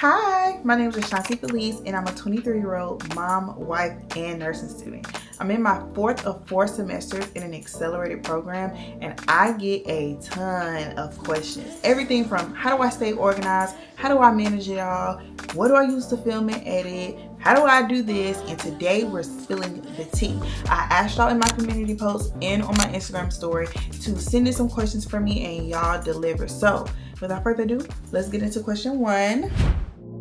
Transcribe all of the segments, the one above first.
Hi, my name is Ashanti Felice and I'm a 23-year-old mom, wife, and nursing student. I'm in my fourth of 4 semesters in an accelerated program and I get a ton of questions. Everything from how do I stay organized, how do I manage it all, what do I use to film and edit, how do I do this, and today we're spilling the tea. I asked y'all in my community post and on my Instagram story to send in some questions for me and y'all delivered. So without further ado, let's get into question 1.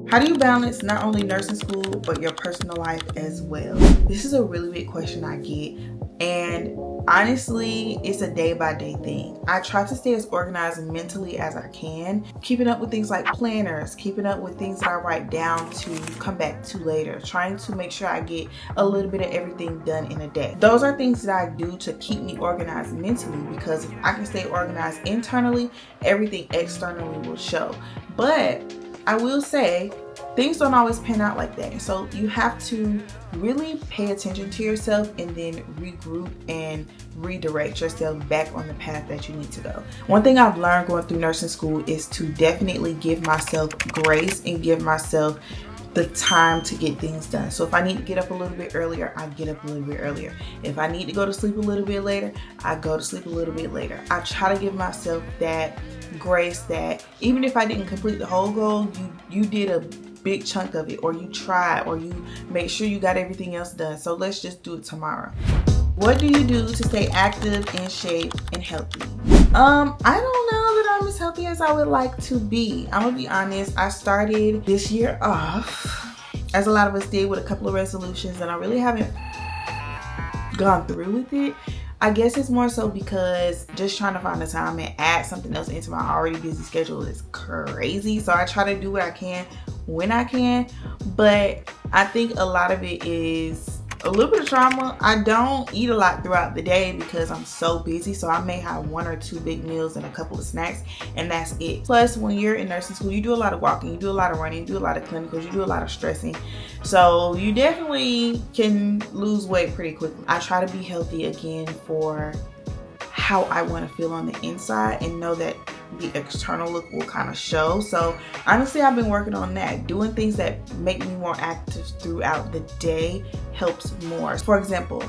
How do you balance not only nursing school, but your personal life as well? This is a really big question I get, and honestly, it's a day-by-day thing. I try to stay as organized mentally as I can, keeping up with things like planners, keeping up with things that I write down to come back to later, trying to make sure I get a little bit of everything done in a day. Those are things that I do to keep me organized mentally, because if I can stay organized internally, everything externally will show. But I will say, things don't always pan out like that. So you have to really pay attention to yourself and then regroup and redirect yourself back on the path that you need to go. One thing I've learned going through nursing school is to definitely give myself grace and give myself the time to get things done. So if I need to get up a little bit earlier, I get up a little bit earlier. If I need to go to sleep a little bit later, I go to sleep a little bit later. I try to give myself that grace that even if I didn't complete the whole goal, you did a big chunk of it, or you tried, or you make sure you got everything else done. So let's just do it tomorrow. What do you do to stay active, in shape, and healthy? I don't know that I'm as healthy as I would like to be. I'm gonna be honest, I started this year off, as a lot of us did, with a couple of resolutions, and I really haven't gone through with it. I guess it's more so because just trying to find the time and add something else into my already busy schedule is crazy. So I try to do what I can when I can, but I think a lot of it is a little bit of trauma. I don't eat a lot throughout the day because I'm so busy, so I may have 1 or 2 big meals and a couple of snacks, and that's it. Plus, when you're in nursing school, you do a lot of walking, you do a lot of running, you do a lot of clinicals, you do a lot of stressing, so you definitely can lose weight pretty quickly. I try to be healthy again for how I want to feel on the inside, and know that the external look will kind of show. So honestly, I've been working on that. Doing things that make me more active throughout the day helps more. For example,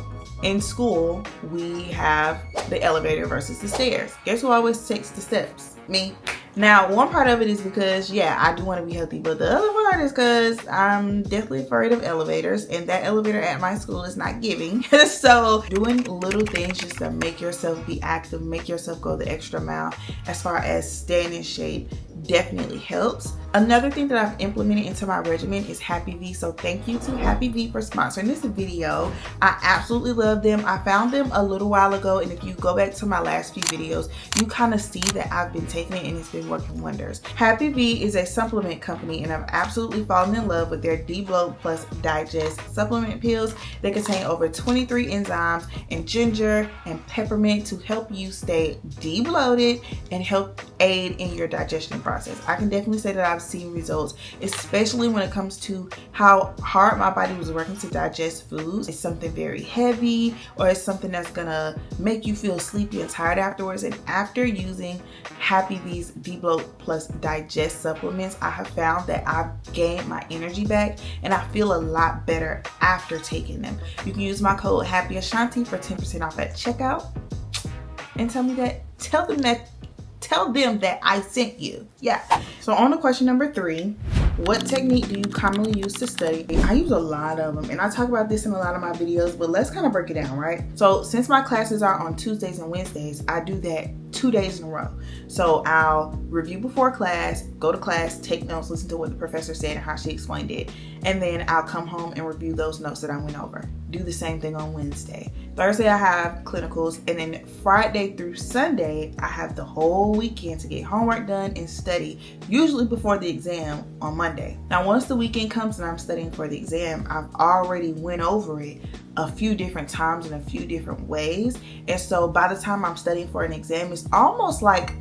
in school, we have the elevator versus the stairs. Guess who always takes the steps? Me. Now, one part of it is because, yeah, I do want to be healthy, but the other part is because I'm definitely afraid of elevators, and that elevator at my school is not giving. So doing little things just to make yourself be active, make yourself go the extra mile as far as staying in shape definitely helps. Another thing that I've implemented into my regimen is Happy V. So thank you to Happy V for sponsoring this video. I absolutely love them. I found them a little while ago, and if you go back to my last few videos, you kind of see that I've been taking it and it's been working wonders. Happy V is a supplement company, and I've absolutely fallen in love with their D-Bloat Plus Digest supplement pills. They contain over 23 enzymes and ginger and peppermint to help you stay de-bloated and help aid in your digestion process. I can definitely say that I've seen results, especially when it comes to how hard my body was working to digest foods. It's something very heavy, or it's something that's gonna make you feel sleepy and tired afterwards. And after using Happy V's D-Bloat Plus Digest supplements, I have found that I've gained my energy back and I feel a lot better after taking them. You can use my code HAPPYASHANTI for 10% off at checkout, and tell them that I sent you. Yeah. So on to question number 3, what technique do you commonly use to study? I use a lot of them, and I talk about this in a lot of my videos, but let's kind of break it down, right? So since my classes are on Tuesdays and Wednesdays, I do that 2 days in a row. So I'll review before class, go to class, take notes, listen to what the professor said and how she explained it, and then I'll come home and review those notes that I went over. Do the same thing on Wednesday. Thursday I have clinicals, and then Friday through Sunday I have the whole weekend to get homework done and study, usually before the exam on Monday. Now once the weekend comes and I'm studying for the exam, I've already went over it a few different times in a few different ways, and so by the time I'm studying for an exam, it's almost like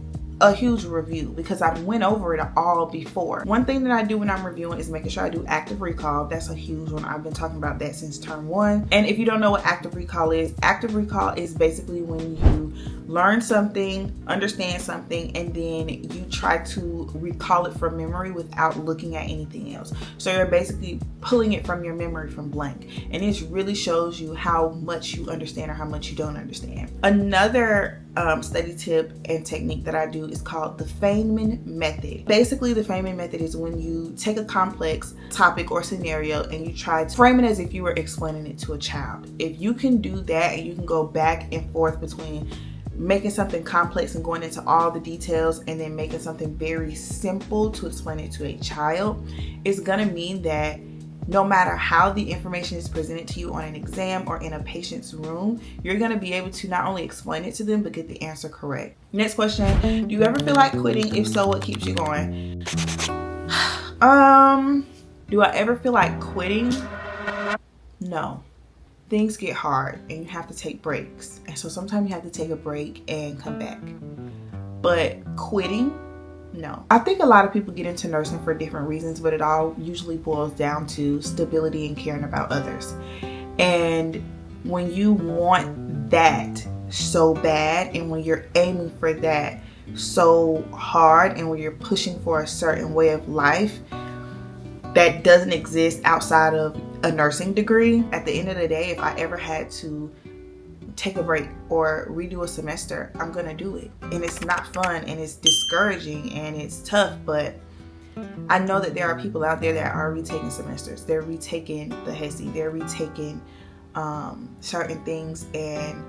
a huge review because I've went over it all before. One thing that I do when I'm reviewing is making sure I do active recall. That's a huge one. I've been talking about that since term 1. And if you don't know what active recall is basically when you learn something, understand something, and then you try to recall it from memory without looking at anything else. So you're basically pulling it from your memory from blank, and this really shows you how much you understand or how much you don't understand. Another study tip and technique that I do is called the Feynman method. Basically, the Feynman method is when you take a complex topic or scenario and you try to frame it as if you were explaining it to a child. If you can do that and you can go back and forth between making something complex and going into all the details and then making something very simple to explain it to a child, it's gonna mean that no matter how the information is presented to you on an exam or in a patient's room, you're gonna be able to not only explain it to them, but get the answer correct. Next question, do you ever feel like quitting? If so, what keeps you going? Do I ever feel like quitting? No. Things get hard and you have to take breaks. And so sometimes you have to take a break and come back. But quitting? No. I think a lot of people get into nursing for different reasons, but it all usually boils down to stability and caring about others. And when you want that so bad, and when you're aiming for that so hard, and when you're pushing for a certain way of life that doesn't exist outside of a nursing degree, at the end of the day, if I ever had to take a break or redo a semester, I'm gonna do it. And it's not fun and it's discouraging and it's tough, but I know that there are people out there that are retaking semesters. They're retaking the HESI, they're retaking certain things, and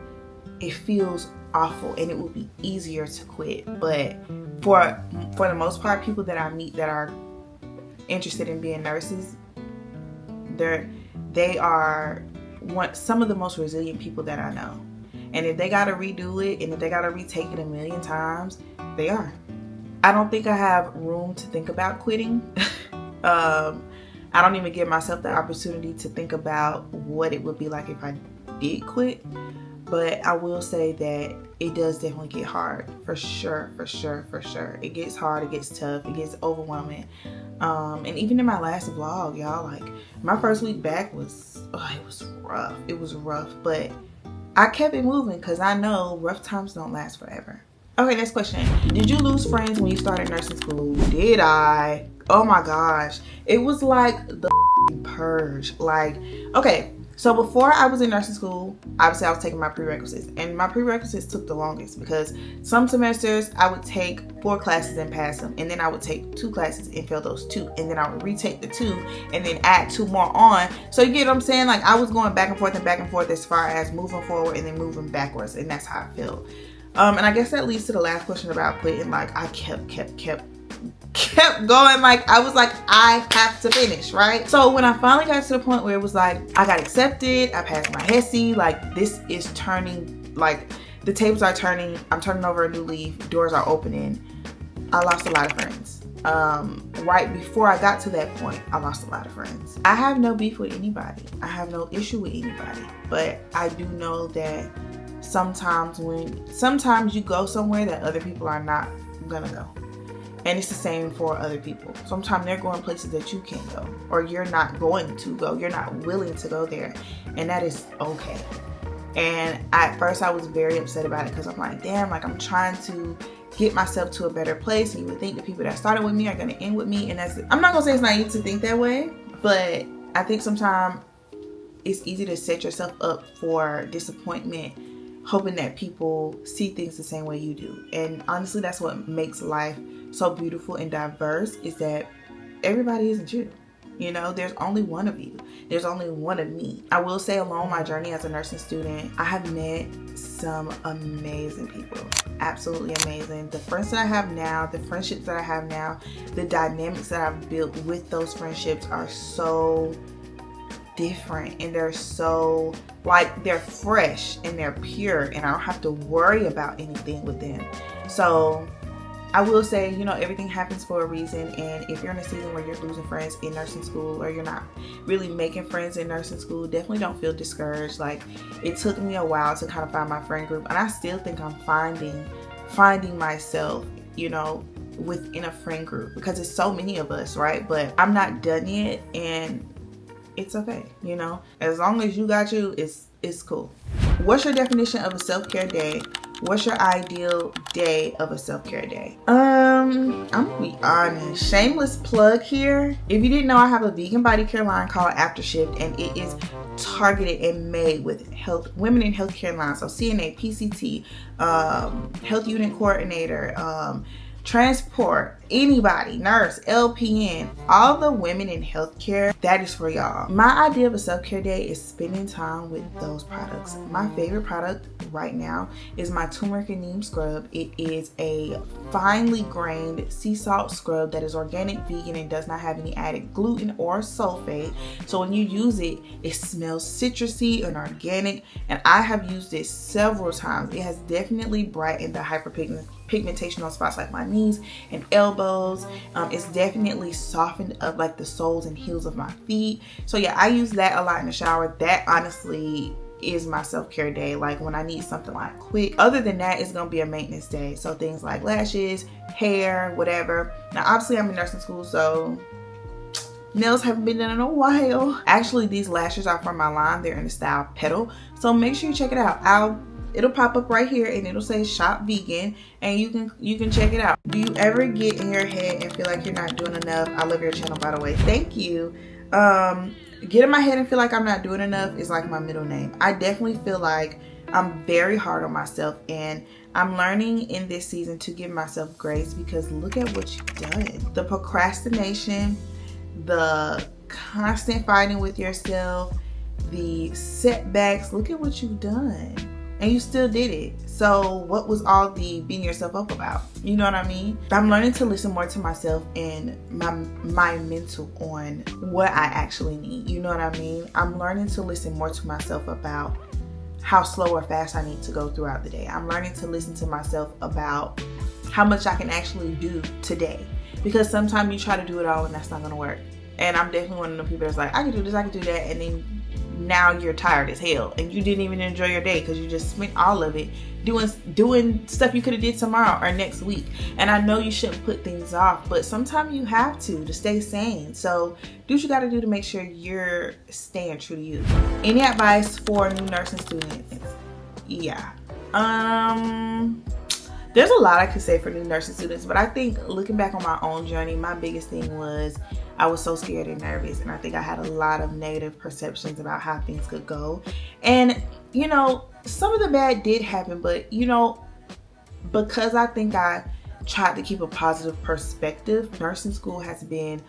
it feels awful and it would be easier to quit. But for the most part, people that I meet that are interested in being nurses, they are some of the most resilient people that I know. And if they gotta redo it and if they gotta retake it a million times, they are. I don't think I have room to think about quitting. I don't even give myself the opportunity to think about what it would be like if I did quit. But I will say that it does definitely get hard, for sure. It gets hard, it gets tough, it gets overwhelming. And even in my last vlog, y'all, like my first week back was rough, but I kept it moving because I know rough times don't last forever. Okay, next question. Did you lose friends when you started nursing school? Did I? Oh my gosh. It was like the purge. Like, okay, so before I was in nursing school, obviously I was taking my prerequisites, and my prerequisites took the longest because some semesters I would take 4 classes and pass them, and then I would take 2 classes and fail those 2, and then I would retake the 2 and then add 2 more on. So you get what I'm saying? Like, I was going back and forth as far as moving forward and then moving backwards, and that's how I felt. And I guess that leads to the last question about quitting. Like, I kept going. Like, I was like, I have to finish, right? So when I finally got to the point where it was like, I got accepted, I passed my HESI, like this is turning, like the tables are turning, I'm turning over a new leaf, doors are opening, I lost a lot of friends. Right before I got to that point, I lost a lot of friends. I have no beef with anybody. I have no issue with anybody, but I do know that sometimes you go somewhere that other people are not gonna go. And it's the same for other people. Sometimes they're going places that you can't go, or you're not going to go. You're not willing to go there, and that is okay. And at first I was very upset about it because I'm like, damn, like I'm trying to get myself to a better place, and you would think the people that started with me are going to end with me, and I'm not going to say it's naive to think that way, but I think sometimes it's easy to set yourself up for disappointment, hoping that people see things the same way you do. And honestly, that's what makes life so beautiful and diverse, is that everybody isn't you. You know, there's only one of you. There's only one of me. I will say, along my journey as a nursing student, I have met some amazing people. Absolutely amazing. The friends that I have now, the friendships that I have now, the dynamics that I've built with those friendships are so different, and they're so, like, they're fresh and they're pure, and I don't have to worry about anything with them. So I will say, you know, everything happens for a reason, and if you're in a season where you're losing friends in nursing school, or you're not really making friends in nursing school, definitely don't feel discouraged. Like, it took me a while to kind of find my friend group, and I still think I'm finding myself, you know, within a friend group, because it's so many of us, right? But I'm not done yet, and it's okay, you know, as long as you got you, it's cool. What's your definition of a self-care day? What's your ideal day of a self-care day? I'm gonna be honest. Shameless plug here. If you didn't know, I have a vegan body care line called After Shift, and it is targeted and made with women in healthcare lines. So CNA, PCT, health unit coordinator, transport, anybody, nurse, LPN, all the women in healthcare, that is for y'all. My idea of a self-care day is spending time with those products. My favorite product right now is my turmeric and neem scrub. It is a finely grained sea salt scrub that is organic, vegan, and does not have any added gluten or sulfate. So when you use it, it smells citrusy and organic, and I have used it several times. It has definitely brightened the hyperpigmentation on spots like my knees and elbows. It's definitely softened up like the soles and heels of my feet. So yeah, I use that a lot in the shower. That honestly is my self-care day, like when I need something like quick. Other than that, it's gonna be a maintenance day, so things like lashes, hair, whatever. Now obviously I'm in nursing school, so nails haven't been done in a while. Actually, these lashes are from my line. They're in the style Petal, so make sure you check it out. It'll pop up right here and it'll say shop vegan, and you can check it out. Do you ever get in your head and feel like you're not doing enough? I love your channel, by the way. Thank you. Get in my head and feel like I'm not doing enough is like my middle name. I definitely feel like I'm very hard on myself, and I'm learning in this season to give myself grace, because look at what you've done. The procrastination, the constant fighting with yourself, the setbacks, look at what you've done. And you still did it. So what was all the beating yourself up about? You know what I mean? I'm learning to listen more to myself and my mental on what I actually need. You know what I mean? I'm learning to listen more to myself about how slow or fast I need to go throughout the day. I'm learning to listen to myself about how much I can actually do today. Because sometimes you try to do it all and that's not gonna work. And I'm definitely one of the people that's like, I can do this, I can do that, and then now you're tired as hell and you didn't even enjoy your day because you just spent all of it doing stuff you could have did tomorrow or next week. And I know you shouldn't put things off, but sometimes you have to stay sane. So do what you got to do to make sure you're staying true to you. Any advice for new nursing students? Yeah, there's a lot I could say for new nursing students, but I think looking back on my own journey, my biggest thing was I was so scared and nervous, and I think I had a lot of negative perceptions about how things could go. And you know, some of the bad did happen, but you know, because I think I tried to keep a positive perspective, nursing school has been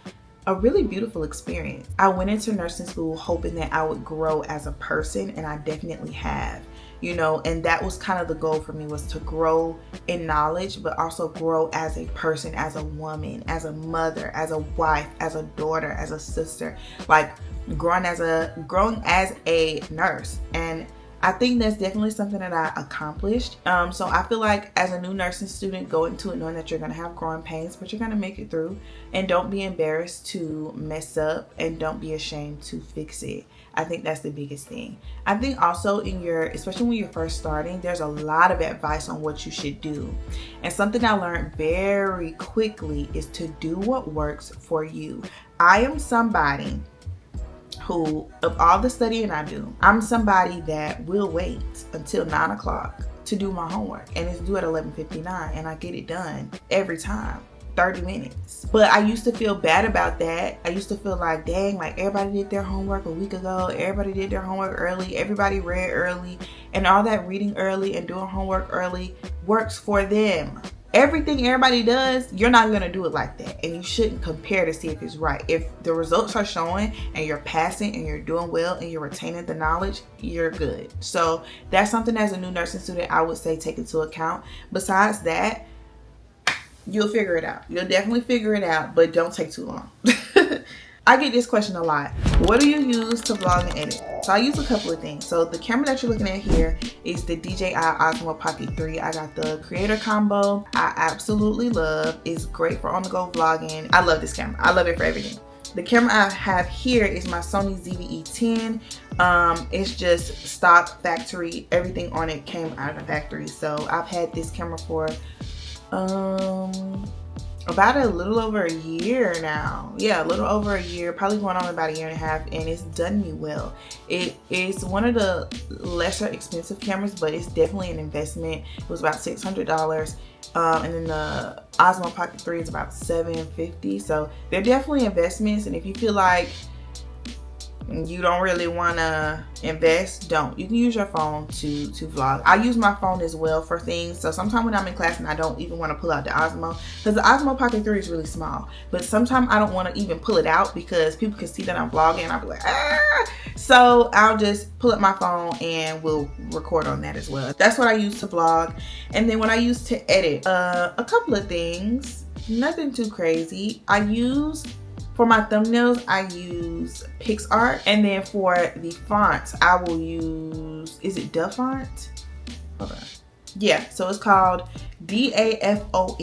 a really beautiful experience. I went into nursing school hoping that I would grow as a person, and I definitely have. You know, and that was kind of the goal for me, was to grow in knowledge, but also grow as a person, as a woman, as a mother, as a wife, as a daughter, as a sister, like growing as a nurse. And I think that's definitely something that I accomplished. So I feel like as a new nursing student, go into it knowing that you're going to have growing pains, but you're going to make it through. And don't be embarrassed to mess up, and don't be ashamed to fix it. I think that's the biggest thing. I think also especially when you're first starting, there's a lot of advice on what you should do. And something I learned very quickly is to do what works for you. I am somebody who, of all the studying I do, I'm somebody that will wait until 9 o'clock to do my homework, and it's due at 11:59, and I get it done every time. 30 minutes. But I used to feel bad about that. I used to feel like, dang, like everybody did their homework a week ago. Everybody did their homework early. Everybody read early. And all that reading early and doing homework early works for them. Everything everybody does, you're not going to do it like that. And you shouldn't compare to see if it's right. If the results are showing and you're passing and you're doing well and you're retaining the knowledge, you're good. So that's something as a new nursing student I would say take into account. Besides that, you'll figure it out. You'll definitely figure it out, but don't take too long. I get this question a lot. What do you use to vlog and edit? So I use a couple of things. So the camera that you're looking at here is the DJI Osmo Pocket 3. I got the creator combo. I absolutely love. It's great for on-the-go vlogging. I love this camera. I love it for everything. The camera I have here is my Sony ZV-E10. It's just stock factory. Everything on it came out of the factory. So I've had this camera for about a little over a year now. Yeah, a little over a year, probably going on about a year and a half, and it's done me well. It is one of the lesser expensive cameras, but it's definitely an investment. It was about $600. And then the Osmo Pocket 3 is about $750. So they're definitely investments, and if you feel like you don't really want to invest, don't. You can use your phone to vlog. I use my phone as well for things. So sometimes when I'm in class and I don't even want to pull out the Osmo, because the Osmo Pocket 3 is really small, but sometimes I don't want to even pull it out because people can see that I'm vlogging and I'll be like, ah. So I'll just pull up my phone and we'll record on that as well. That's what I use to vlog. And then when I use to edit, a couple of things, nothing too crazy. For my thumbnails, I use PixArt, and then for the fonts, I will use, is it DaFont? Hold on. Yeah, so it's called DaFont.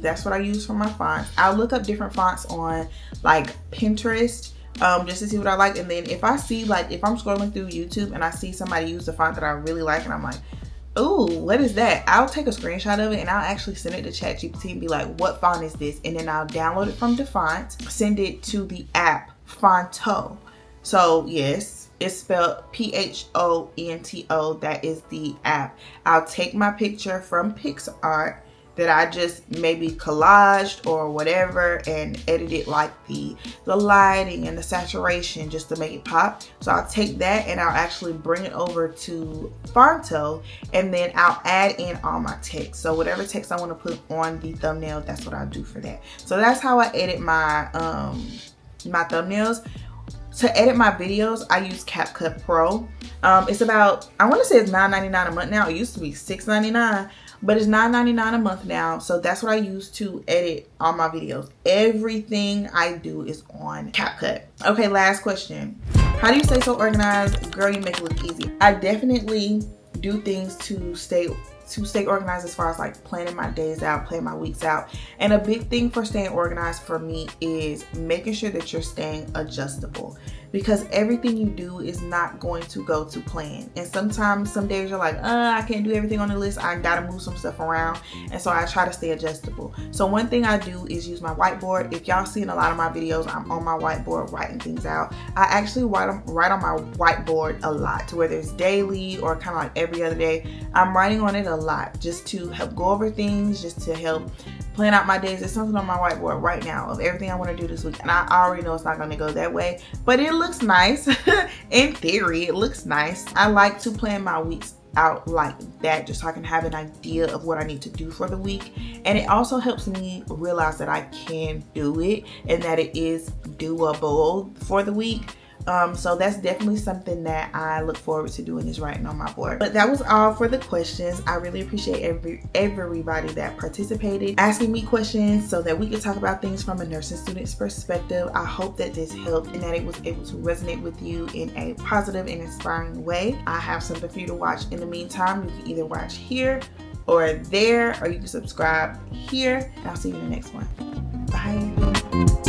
That's what I use for my fonts. I'll look up different fonts on like Pinterest, just to see what I like. And then if I see, like, if I'm scrolling through YouTube and I see somebody use the font that I really like, and I'm like, ooh, what is that? I'll take a screenshot of it and I'll actually send it to ChatGPT and be like, what font is this? And then I'll download it from DaFont, send it to the app Fonto. So yes, it's spelled P-H-O-N-T-O. That is the app. I'll take my picture from PixArt that I just maybe collaged or whatever and edit it like the lighting and the saturation just to make it pop. So I'll take that and I'll actually bring it over to Fonto, and then I'll add in all my text. So whatever text I want to put on the thumbnail, that's what I'll do for that. So that's how I edit my my thumbnails. To edit my videos, I use CapCut Pro. It's about, I want to say it's $9.99 a month now. It used to be $6.99, but it's $9.99 a month now. So that's what I use to edit all my videos. Everything I do is on CapCut. Okay, last question. How do you stay so organized? Girl, you make it look easy. I definitely do things to stay organized as far as like planning my days out, planning my weeks out. And a big thing for staying organized for me is making sure that you're staying adjustable, because everything you do is not going to go to plan. And sometimes, some days you're like, I can't do everything on the list. I gotta move some stuff around. And so I try to stay adjustable. So one thing I do is use my whiteboard. If y'all see in a lot of my videos, I'm on my whiteboard writing things out. I actually write on my whiteboard a lot, to whether it's daily or kind of like every other day. I'm writing on it a lot just to help go over things, just to help plan out my days. There's something on my whiteboard right now of everything I want to do this week, and I already know it's not going to go that way, but it looks nice. In theory, it looks nice. I like to plan my weeks out like that, just so I can have an idea of what I need to do for the week. And it also helps me realize that I can do it and that it is doable for the week. So that's definitely something that I look forward to doing, is writing on my board. But that was all for the questions. I really appreciate everybody that participated, asking me questions so that we could talk about things from a nursing student's perspective. I hope that this helped and that it was able to resonate with you in a positive and inspiring way. I have something for you to watch in the meantime. You can either watch here or there, or you can subscribe here, and I'll see you in the next one. Bye.